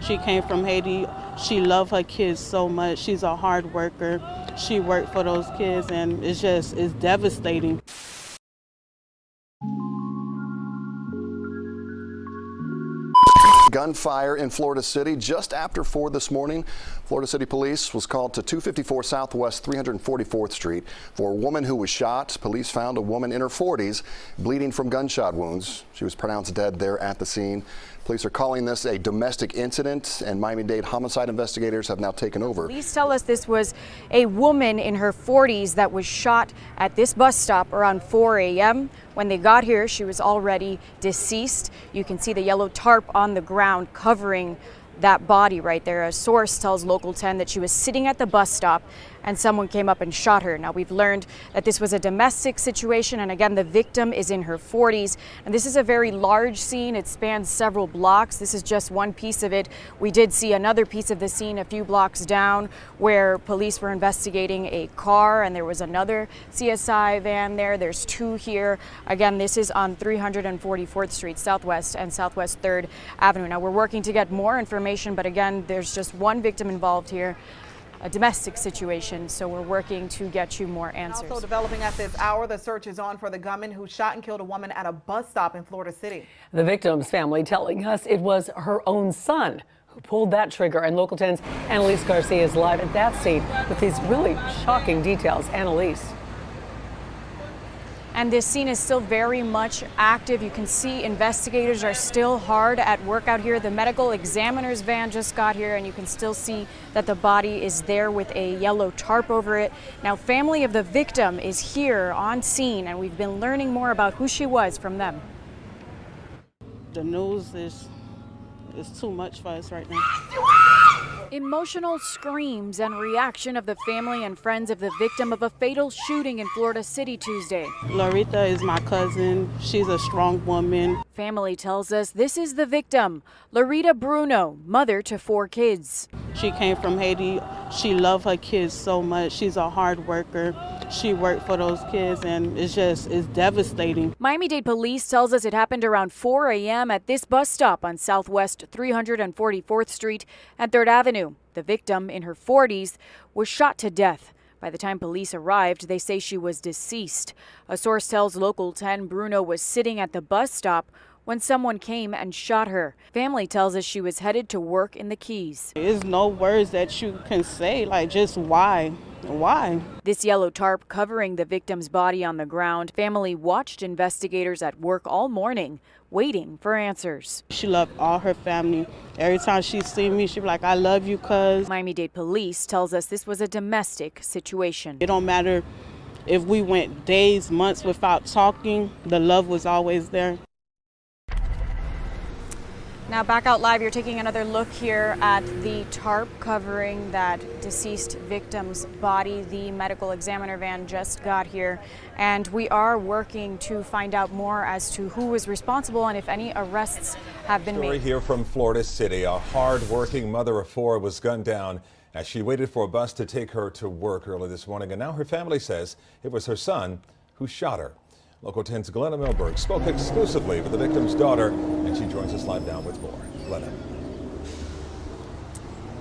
She came from Haiti. She loved her kids so much. She's a hard worker. She worked for those kids, and it's devastating. Gunfire in Florida City just after 4 this morning. Florida City Police was called to 254 Southwest 344th Street for a woman who was shot. Police found a woman in her 40s bleeding from gunshot wounds. She was pronounced dead there at the scene. Police are calling this a domestic incident, and Miami-Dade homicide investigators have now taken over. Police tell us this was a woman in her 40s that was shot at this bus stop around 4 a.m. When they got here, she was already deceased. You can see the yellow tarp on the ground covering that body right there. A source tells Local 10 that she was sitting at the bus stop and someone came up and shot her. Now, we've learned that this was a domestic situation, and again, the victim is in her 40s. And this is a very large scene. It spans several blocks. This is just one piece of it. We did see another piece of the scene a few blocks down where police were investigating a car, and there was another CSI van there. There's two here. Again, this is on 344th Street Southwest and Southwest 3rd Avenue. Now, we're working to get more information, but again, there's just one victim involved here. A domestic situation, so we're working to get you more answers. Also developing at this hour, the search is on for the gunman who shot and killed a woman at a bus stop in Florida City. The victim's family telling us it was her own son who pulled that trigger, and Local 10's Annalise Garcia is live at that scene with these really shocking details. Annalise. And this scene is still very much active. You can see investigators are still hard at work out here. The medical examiner's van just got here, and you can still see that the body is there with a yellow tarp over it. Now, family of the victim is here on scene, and we've been learning more about who she was from them. The news is too much for us right now. Emotional screams and reaction of the family and friends of the victim of a fatal shooting in Florida City Tuesday. Larita is my cousin. She's a strong woman. Family tells us this is the victim, Larita Bruno, mother to 4 kids. She came from Haiti. She loved her kids so much. She's a hard worker. She worked for those kids, and it's devastating. Miami-Dade police tells us it happened around 4 a.m. at this bus stop on Southwest 344th Street and 3rd Avenue. The victim, in her 40s, was shot to death. By the time police arrived, they say she was deceased. A source tells Local 10 Bruno was sitting at the bus stop when someone came and shot her. Family tells us she was headed to work in the Keys. There's no words that you can say, like just why? Why? This yellow tarp covering the victim's body on the ground. Family watched investigators at work all morning, waiting for answers. She loved all her family. Every time she see me, she'd be like, I love you, cuz. Miami-Dade police tells us this was a domestic situation. It don't matter if we went days, months without talking, the love was always there. Now back out live, you're taking another look here at the tarp covering that deceased victim's body. The medical examiner van just got here, and we are working to find out more as to who was responsible and if any arrests have been made. Story here from Florida City. A hard-working mother of 4 was gunned down as she waited for a bus to take her to work early this morning, and now her family says it was her son who shot her. Local 10's Glenna Milberg spoke exclusively with the victim's daughter, and she joins us live now with more. Glenna.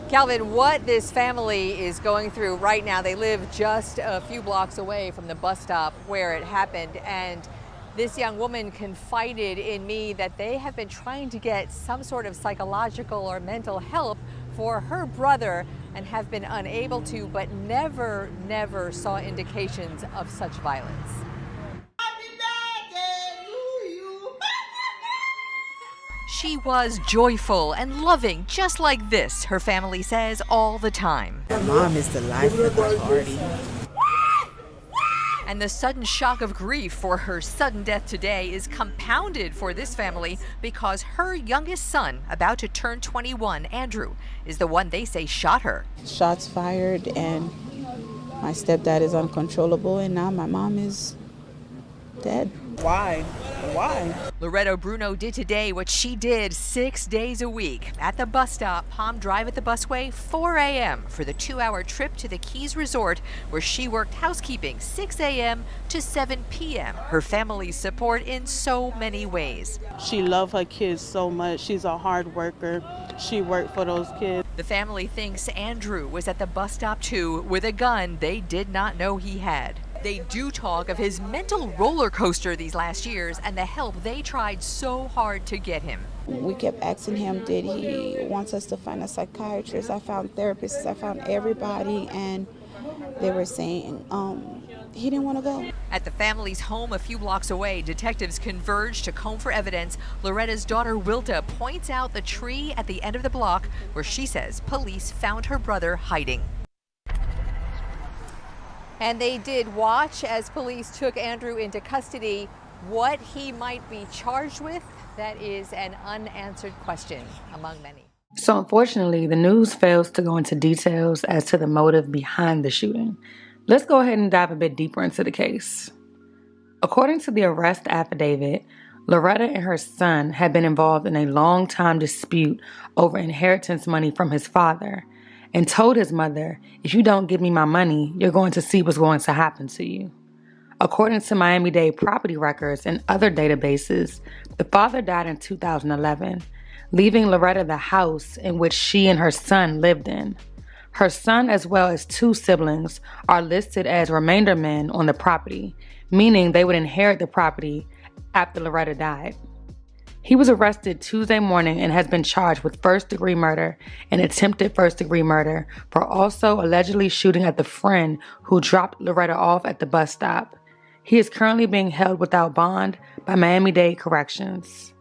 Calvin, what this family is going through right now, they live just a few blocks away from the bus stop where it happened, and this young woman confided in me that they have been trying to get some sort of psychological or mental help for her brother and have been unable to, but never saw indications of such violence. She was joyful and loving, just like this, her family says, all the time. My mom is the life of the party. And the sudden shock of grief for her sudden death today is compounded for this family because her youngest son, about to turn 21, Andrew, is the one they say shot her. Shots fired, and my stepdad is uncontrollable, and now my mom is dead. Why? Why? Loretta Bruno did today what she did 6 days a week. At the bus stop, Palm Drive at the busway, 4 a.m. for the 2-hour trip to the Keys Resort, where she worked housekeeping 6 a.m. to 7 p.m. Her family's support in so many ways. She loved her kids so much. She's a hard worker. She worked for those kids. The family thinks Andrew was at the bus stop too with a gun they did not know he had. They do talk of his mental roller coaster these last years and the help they tried so hard to get him. We kept asking him, did he want us to find a psychiatrist? I found therapists, I found everybody, and they were saying he didn't want to go. At the family's home a few blocks away, detectives converged to comb for evidence. Loretta's daughter Wilta points out the tree at the end of the block where she says police found her brother hiding. And they did watch as police took Andrew into custody. What he might be charged with, that is an unanswered question among many. So unfortunately, the news fails to go into details as to the motive behind the shooting. Let's go ahead and dive a bit deeper into the case. According to the arrest affidavit, Loretta and her son had been involved in a long-time dispute over inheritance money from his father, and told his mother, if you don't give me my money, you're going to see what's going to happen to you. According to Miami-Dade property records and other databases, the father died in 2011, leaving Loretta the house in which she and her son lived in. Her son, as well as 2 siblings, are listed as remainder men on the property, meaning they would inherit the property after Loretta died. He was arrested Tuesday morning and has been charged with first-degree murder and attempted first-degree murder for also allegedly shooting at the friend who dropped Loretta off at the bus stop. He is currently being held without bond by Miami-Dade Corrections.